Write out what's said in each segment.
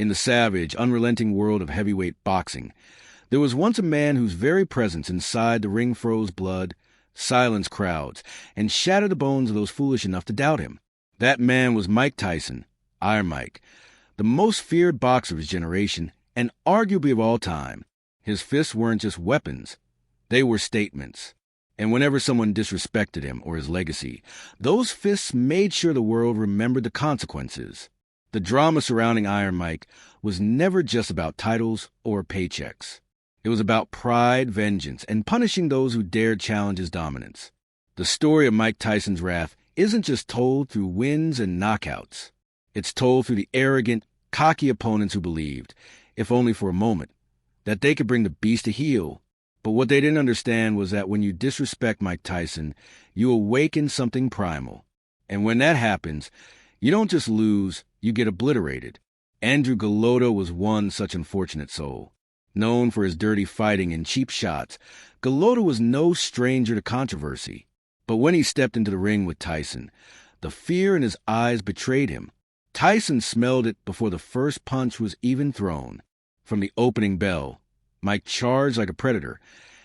In the savage, unrelenting world of heavyweight boxing, there was once a man whose very presence inside the ring froze blood, silenced crowds, and shattered the bones of those foolish enough to doubt him. That man was Mike Tyson, Iron Mike, the most feared boxer of his generation, and arguably of all time. His fists weren't just weapons, they were statements. And whenever someone disrespected him or his legacy, those fists made sure the world remembered the consequences. The drama surrounding Iron Mike was never just about titles or paychecks. It was about pride, vengeance, and punishing those who dared challenge his dominance. The story of Mike Tyson's wrath isn't just told through wins and knockouts. It's told through the arrogant, cocky opponents who believed, if only for a moment, that they could bring the beast to heel. But what they didn't understand was that when you disrespect Mike Tyson, you awaken something primal. And when that happens, you don't just lose, you get obliterated. Andrew Golota was one such unfortunate soul. Known for his dirty fighting and cheap shots, Golota was no stranger to controversy. But when he stepped into the ring with Tyson, the fear in his eyes betrayed him. Tyson smelled it before the first punch was even thrown. From the opening bell, Mike charged like a predator,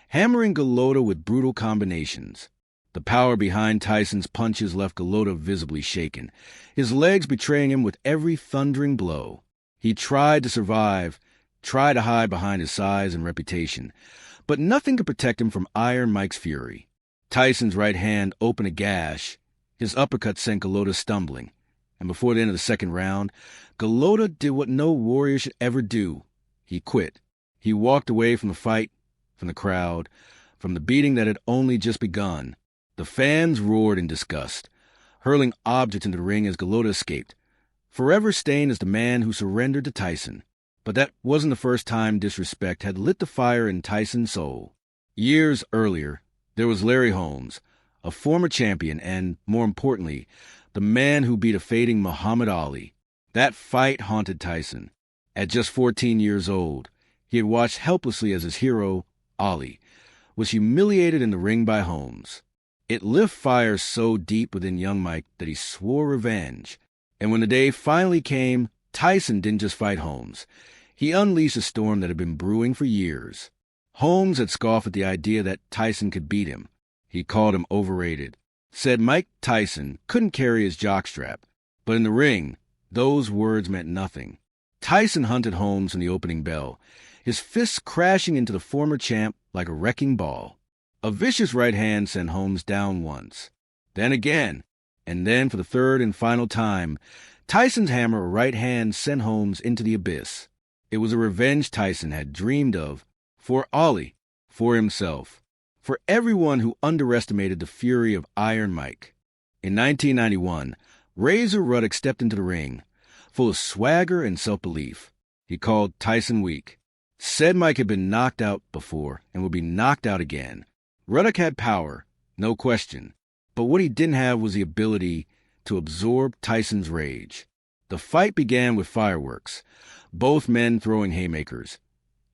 hammering Golota with brutal combinations. The power behind Tyson's punches left Golota visibly shaken, his legs betraying him with every thundering blow. He tried to survive, tried to hide behind his size and reputation, but nothing could protect him from Iron Mike's fury. Tyson's right hand opened a gash. His uppercut sent Golota stumbling, and before the end of the second round, Golota did what no warrior should ever do. He quit. He walked away from the fight, from the crowd, from the beating that had only just begun. The fans roared in disgust, hurling objects into the ring as Golota escaped, forever stained as the man who surrendered to Tyson. But that wasn't the first time disrespect had lit the fire in Tyson's soul. Years earlier, there was Larry Holmes, a former champion and, more importantly, the man who beat a fading Muhammad Ali. That fight haunted Tyson. At just 14 years old, he had watched helplessly as his hero, Ali, was humiliated in the ring by Holmes. It lit fires so deep within young Mike that he swore revenge. And when the day finally came, Tyson didn't just fight Holmes. He unleashed a storm that had been brewing for years. Holmes had scoffed at the idea that Tyson could beat him. He called him overrated, said Mike Tyson couldn't carry his jockstrap. But in the ring, those words meant nothing. Tyson hunted Holmes from the opening bell, his fists crashing into the former champ like a wrecking ball. A vicious right hand sent Holmes down once, then again, and then for the third and final time, Tyson's hammer or right hand sent Holmes into the abyss. It was a revenge Tyson had dreamed of, for Ali, for himself, for everyone who underestimated the fury of Iron Mike. In 1991, Razor Ruddock stepped into the ring, full of swagger and self-belief. He called Tyson weak, said Mike had been knocked out before and would be knocked out again. Ruddock had power, no question, but what he didn't have was the ability to absorb Tyson's rage. The fight began with fireworks, both men throwing haymakers,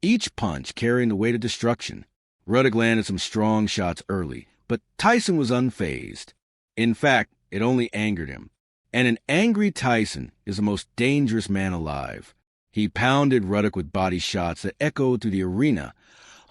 each punch carrying the weight of destruction. Ruddock landed some strong shots early, but Tyson was unfazed. In fact, it only angered him. And an angry Tyson is the most dangerous man alive. He pounded Ruddock with body shots that echoed through the arena,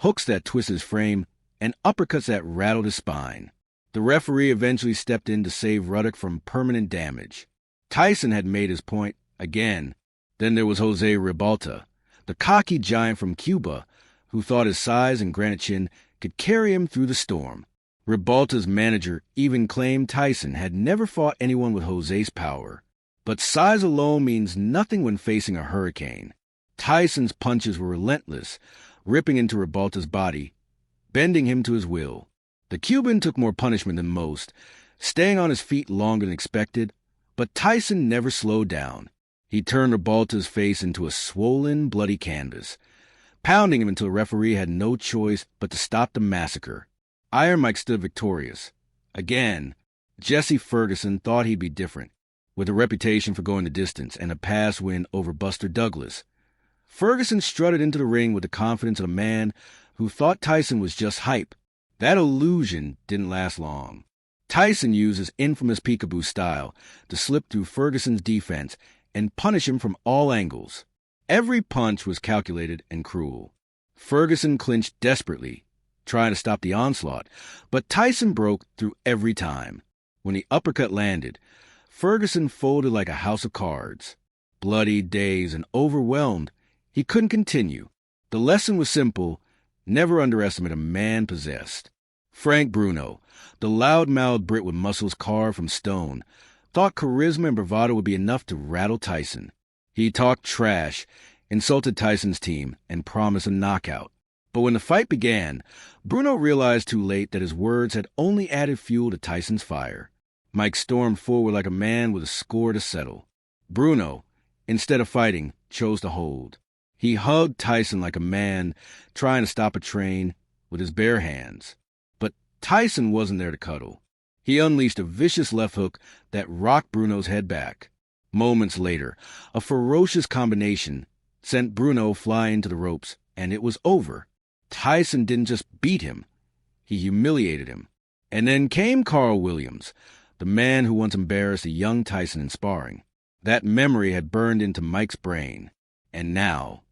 hooks that twisted his frame, and uppercuts that rattled his spine. The referee eventually stepped in to save Ruddock from permanent damage. Tyson had made his point again. Then there was Jose Ribalta, the cocky giant from Cuba, who thought his size and granite chin could carry him through the storm. Ribalta's manager even claimed Tyson had never fought anyone with Jose's power. But size alone means nothing when facing a hurricane. Tyson's punches were relentless, ripping into Ribalta's body, bending him to his will. The Cuban took more punishment than most, staying on his feet longer than expected, but Tyson never slowed down. He turned Ribalta's face into a swollen, bloody canvas, pounding him until the referee had no choice but to stop the massacre. Iron Mike stood victorious. Again, Jesse Ferguson thought he'd be different, with a reputation for going the distance and a past win over Buster Douglas. Ferguson strutted into the ring with the confidence of a man who thought Tyson was just hype. That illusion didn't last long. Tyson used his infamous peekaboo style to slip through Ferguson's defense and punish him from all angles. Every punch was calculated and cruel. Ferguson clinched desperately, trying to stop the onslaught, but Tyson broke through every time. When the uppercut landed, Ferguson folded like a house of cards. Bloody, dazed, and overwhelmed, he couldn't continue. The lesson was simple: never underestimate a man possessed. Frank Bruno, the loud-mouthed Brit with muscles carved from stone, thought charisma and bravado would be enough to rattle Tyson. He talked trash, insulted Tyson's team, and promised a knockout. But when the fight began, Bruno realized too late that his words had only added fuel to Tyson's fire. Mike stormed forward like a man with a score to settle. Bruno, instead of fighting, chose to hold. He hugged Tyson like a man trying to stop a train with his bare hands. But Tyson wasn't there to cuddle. He unleashed a vicious left hook that rocked Bruno's head back. Moments later, a ferocious combination sent Bruno flying to the ropes, and it was over. Tyson didn't just beat him, he humiliated him. And then came Carl Williams, the man who once embarrassed a young Tyson in sparring. That memory had burned into Mike's brain. And now,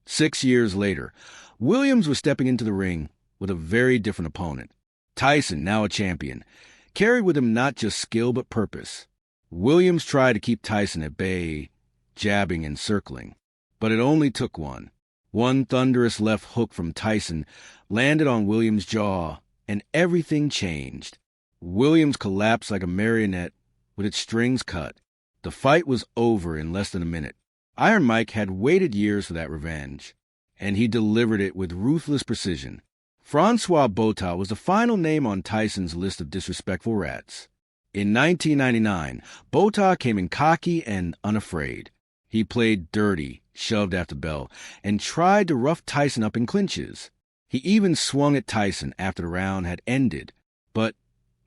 6 years later, Williams was stepping into the ring with a very different opponent. Tyson, now a champion, carried with him not just skill but purpose. Williams tried to keep Tyson at bay, jabbing and circling. But it only took one. One thunderous left hook from Tyson landed on Williams' jaw, and everything changed. Williams collapsed like a marionette with its strings cut. The fight was over in less than a minute. Iron Mike had waited years for that revenge, and he delivered it with ruthless precision. Francois Botha was the final name on Tyson's list of disrespectful rats. In 1999, Botha came in cocky and unafraid. He played dirty, shoved after bell, and tried to rough Tyson up in clinches. He even swung at Tyson after the round had ended. But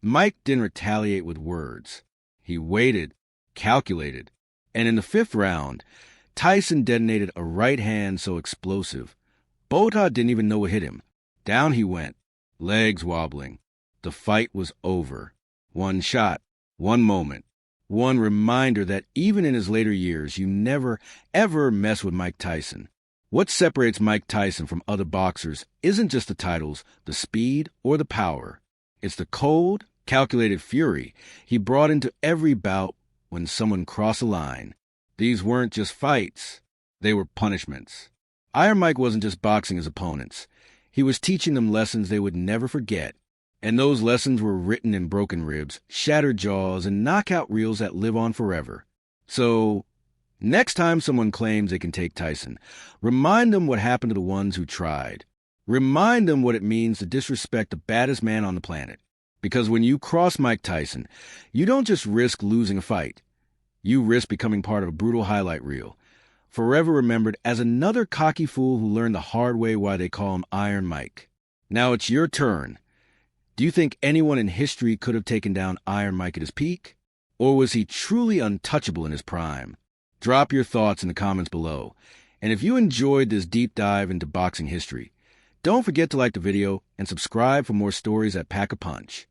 Mike didn't retaliate with words. He waited, calculated, and in the 5th round, Tyson detonated a right hand so explosive, Botha didn't even know what hit him. Down he went, legs wobbling. The fight was over. One shot, one moment. One reminder that even in his later years, you never, ever mess with Mike Tyson. What separates Mike Tyson from other boxers isn't just the titles, the speed, or the power. It's the cold, calculated fury he brought into every bout when someone crossed a line. These weren't just fights. They were punishments. Iron Mike wasn't just boxing his opponents. He was teaching them lessons they would never forget. And those lessons were written in broken ribs, shattered jaws, and knockout reels that live on forever. So, next time someone claims they can take Tyson, remind them what happened to the ones who tried. Remind them what it means to disrespect the baddest man on the planet. Because when you cross Mike Tyson, you don't just risk losing a fight. You risk becoming part of a brutal highlight reel, forever remembered as another cocky fool who learned the hard way why they call him Iron Mike. Now it's your turn. Do you think anyone in history could have taken down Iron Mike at his peak? Or was he truly untouchable in his prime? Drop your thoughts in the comments below. And if you enjoyed this deep dive into boxing history, don't forget to like the video and subscribe for more stories that pack a punch.